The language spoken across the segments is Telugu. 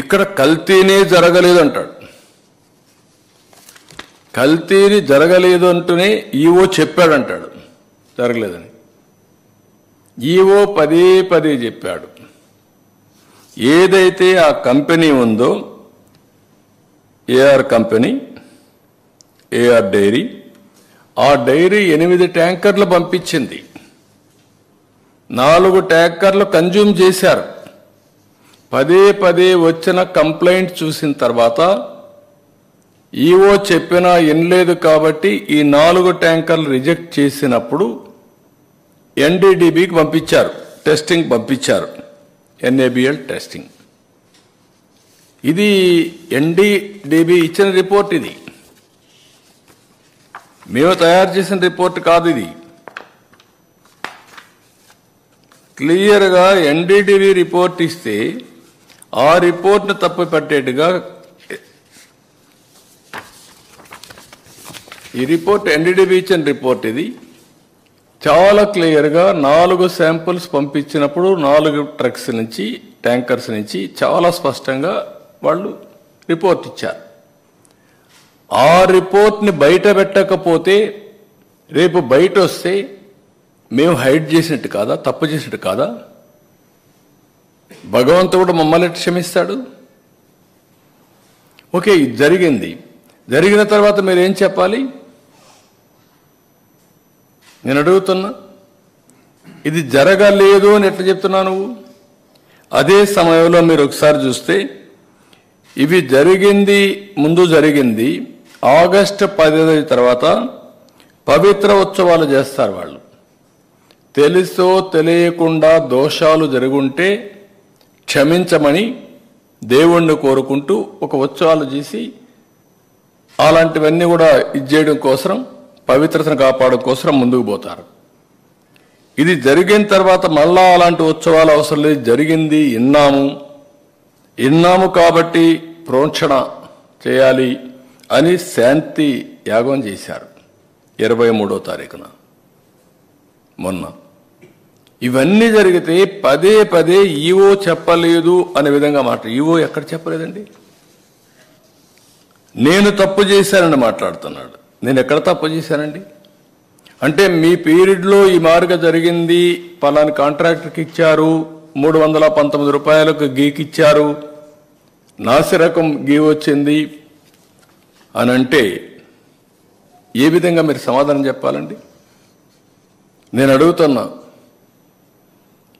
ఇక్కడ కల్తీనే జరగలేదు అంటాడు. కల్తీని జరగలేదు అంటూనే ఈవో చెప్పాడంటాడు జరగలేదని. ఈవో పదే పదే చెప్పాడు. ఏదైతే ఆ కంపెనీ ఉందో ఏఆర్ కంపెనీ, ఏఆర్ డైరీ, ఆ డైరీ 8 ట్యాంకర్లు పంపించింది. 4 ట్యాంకర్లు కన్జ్యూమ్ చేశారు. పదే పదే వచ్చిన కంప్లైంట్ చూసిన తర్వాత ఈవో చెప్పినా వినలేదు కాబట్టి ఈ 4 ట్యాంకర్లు రిజెక్ట్ చేసినప్పుడు ఎన్డీడీబీకి పంపించారు, టెస్టింగ్ పంపించారు, ఎన్ఏబిఎల్ టెస్టింగ్. ఇది ఎన్డీడీబీ ఇచ్చిన రిపోర్ట్. ఇది మేము తయారు చేసిన రిపోర్ట్ కాదు. ఇది క్లియర్గా ఎన్డీడీబీ రిపోర్ట్ ఇస్తే ఆ రిపోర్ట్ను తప్పు పట్టేట్టుగా ఈ రిపోర్ట్ ఎన్డీడీబీ ఇచ్చిన రిపోర్ట్. ఇది చాలా క్లియర్గా 4 శాంపుల్స్ పంపించినప్పుడు 4 ట్రక్స్ నుంచి, ట్యాంకర్స్ నుంచి చాలా స్పష్టంగా వాళ్ళు రిపోర్ట్ ఇచ్చారు. ఆ రిపోర్ట్ని బయట పెట్టకపోతే రేపు బయట వస్తే మేము హైడ్ చేసినట్టు కాదా, తప్పు చేసినట్టు కాదా? భగవంతుడు మమ్మల్ని క్షమిస్తాడు. ఓకే, ఇది జరిగింది. జరిగిన తర్వాత మీరేం చెప్పాలి? నేను అడుగుతున్నా, ఇది జరగలేదు అని ఎట్లా చెప్తున్నావు నువ్వు? అదే సమయంలో మీరు ఒకసారి చూస్తే ఇవి జరిగింది, ముందు జరిగింది ఆగస్టు 10 తర్వాత పవిత్ర ఉత్సవాలు చేస్తారు వాళ్ళు. తెలుసో తెలియకుండా దోషాలు జరుగుంటే క్షమించమని దేవుణ్ణి కోరుకుంటూ ఒక ఉత్సవాలు చేసి అలాంటివన్నీ కూడా ఇచ్చేయడం కోసం, పవిత్రతను కాపాడడం కోసం ముందుకు పోతారు. ఇది జరిగిన తర్వాత మళ్ళా అలాంటి ఉత్సవాలు అవసరం లేదు, జరిగింది విన్నాము కాబట్టి ప్రోక్షణ చేయాలి అని శాంతి యాగం చేశారు 23వ తారీఖున మొన్న. ఇవన్నీ జరిగితే పదే పదే ఈవో చెప్పలేదు అనే విధంగా మాట. ఈవో ఎక్కడ చెప్పలేదండి? నేను తప్పు చేశానని మాట్లాడుతున్నాడు. నేను ఎక్కడ తప్పు చేశానండి? అంటే మీ పీరియడ్లో ఈ మార్గ జరిగింది, పలాని కాంట్రాక్టర్కి ఇచ్చారు, 319 రూపాయలకు గీకిచ్చారు, నాసిరకం గీ వచ్చింది అని అంటే ఏ విధంగా మీరు సమాధానం చెప్పాలండి? నేను అడుగుతున్నా,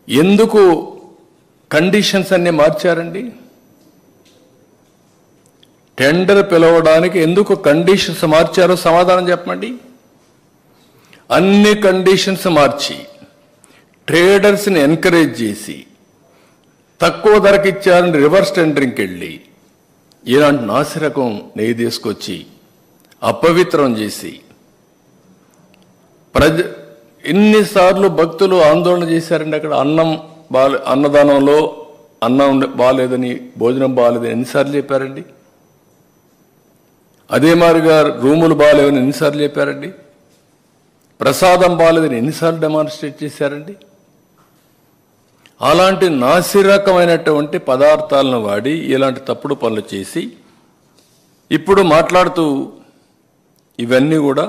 ఎందుకు కండిషన్స్ అన్నీ మార్చారండి? టెండర్ పిలవడానికి ఎందుకు కండిషన్స్ మార్చారో సమాధానం చెప్పండి. అన్ని కండిషన్స్ మార్చి ట్రేడర్స్ని ఎంకరేజ్ చేసి తక్కువ ధరకు ఇచ్చారని రివర్స్ టెండరింగ్కి వెళ్ళి ఇలాంటి నాసిరకం నెయ్యి తీసుకొచ్చి అపవిత్రం చేసి ఎన్నిసార్లు భక్తులు ఆందోళన చేశారండి. అక్కడ అన్నదానంలో అన్నం బాగాలేదని, భోజనం బాగాలేదని ఎన్నిసార్లు చెప్పారండి? అదే మాదిరిగా రూములు బాగాలేవని ఎన్నిసార్లు చెప్పారండి? ప్రసాదం బాగాలేదని ఎన్నిసార్లు డెమాన్స్ట్రేట్ చేశారండి? అలాంటి నాసిరకమైనటువంటి పదార్థాలను వాడి ఇలాంటి తప్పుడు పనులు చేసి ఇప్పుడు మాట్లాడుతూ ఇవన్నీ కూడా